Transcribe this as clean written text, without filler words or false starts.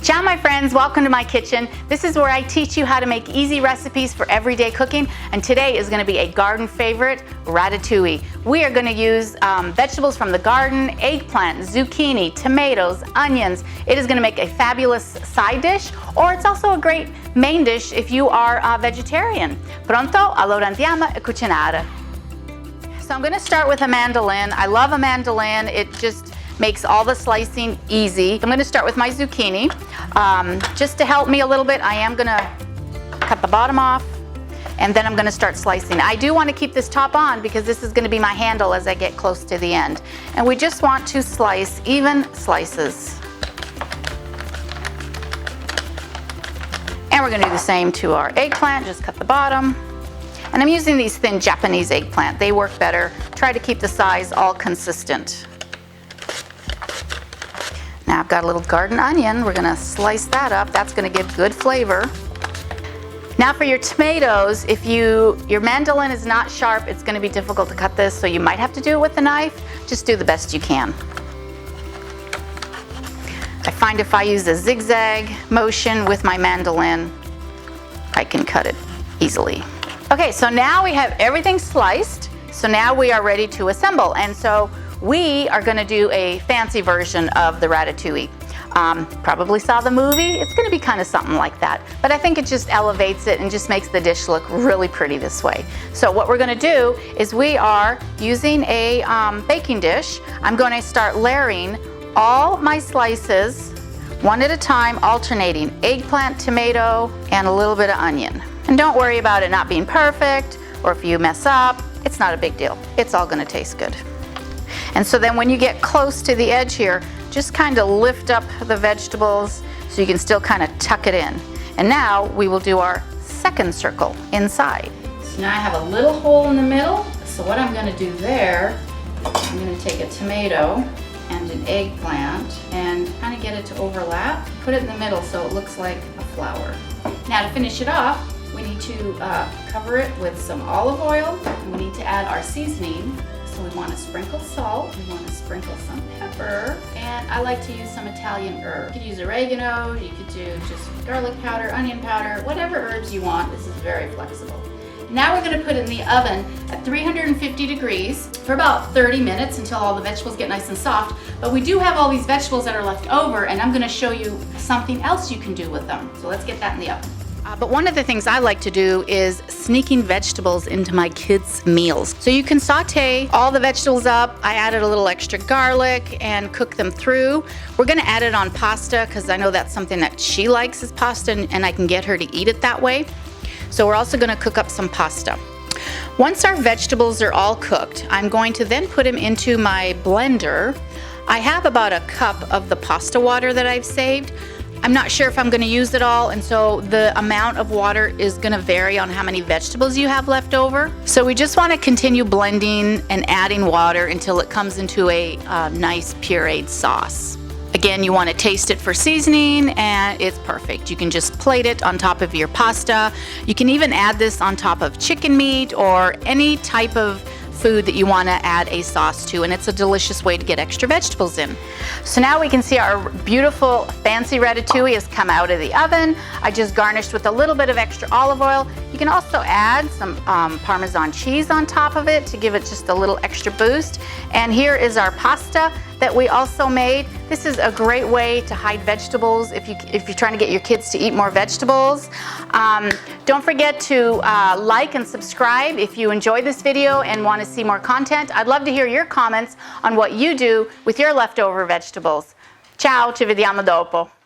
Ciao my friends, welcome to my kitchen. This is where I teach you how to make easy recipes for everyday cooking, and today is going to be a garden favorite, ratatouille. We are going to use vegetables from the garden, eggplant, zucchini, tomatoes, onions. It is going to make a fabulous side dish, or it's also a great main dish if you are a vegetarian. Pronto? Allora andiamo a cucinare. So I'm going to start with a mandolin. I love a mandolin. It just makes all the slicing easy. I'm going to start with my zucchini. Just to help me a little bit, I am going to cut the bottom off, and then I'm going to start slicing. I do want to keep this top on because this is going to be my handle as I get close to the end. And we just want to slice even slices. And we're going to do the same to our eggplant. Just cut the bottom. And I'm using these thin Japanese eggplant. They work better. Try to keep the size all consistent. Now I've got a little garden onion. We're going to slice that up. That's going to give good flavor. Now for your tomatoes, if your mandolin is not sharp, it's going to be difficult to cut this, so you might have to do it with a knife. Just do the best you can. I find if I use a zigzag motion with my mandolin, I can cut it easily. Okay, so now we have everything sliced. So now we are ready to assemble. And so we are going to do a fancy version of the ratatouille. Probably saw the movie. It's going to be kind of something like that. But I think it just elevates it and just makes the dish look really pretty this way. So what we're going to do is we are using a baking dish. I'm going to start layering all my slices one at a time, alternating eggplant, tomato, and a little bit of onion. And don't worry about it not being perfect, or if you mess up, it's not a big deal. It's all going to taste good. And so then when you get close to the edge here, just kind of lift up the vegetables so you can still kind of tuck it in. And now we will do our second circle inside. So now I have a little hole in the middle. So what I'm going to do there, I'm going to take a tomato and an eggplant and kind of get it to overlap. Put it in the middle so it looks like a flower. Now to finish it off, we need to cover it with some olive oil, and we need to add our seasoning. So we want to sprinkle salt, we want to sprinkle some pepper, and I like to use some Italian herb. You could use oregano, you could do just garlic powder, onion powder, whatever herbs you want. This is very flexible. Now we're going to put it in the oven at 350 degrees for about 30 minutes until all the vegetables get nice and soft. But we do have all these vegetables that are left over, and I'm going to show you something else you can do with them. So let's get that in the oven. But one of the things I like to do is sneaking vegetables into my kids' meals. So you can saute all the vegetables up. I added a little extra garlic and cook them through. We're going to add it on pasta because I know that's something that she likes is pasta, and I can get her to eat it that way. So we're also going to cook up some pasta. Once our vegetables are all cooked, I'm going to then put them into my blender. I have about a cup of the pasta water that I've saved. I'm not sure if I'm going to use it all, and so the amount of water is going to vary on how many vegetables you have left over. So we just want to continue blending and adding water until it comes into a nice pureed sauce. Again, you want to taste it for seasoning, and it's perfect. You can just plate it on top of your pasta. You can even add this on top of chicken meat or any type of food that you want to add a sauce to, and it's a delicious way to get extra vegetables in. So now we can see our beautiful fancy ratatouille has come out of the oven. I just garnished with a little bit of extra olive oil. You can also add some Parmesan cheese on top of it to give it just a little extra boost. And here is our pasta that we also made. This is a great way to hide vegetables if you're trying to get your kids to eat more vegetables. Don't forget to like and subscribe if you enjoyed this video and want to see more content. I'd love to hear your comments on what you do with your leftover vegetables. Ciao, ci vediamo dopo.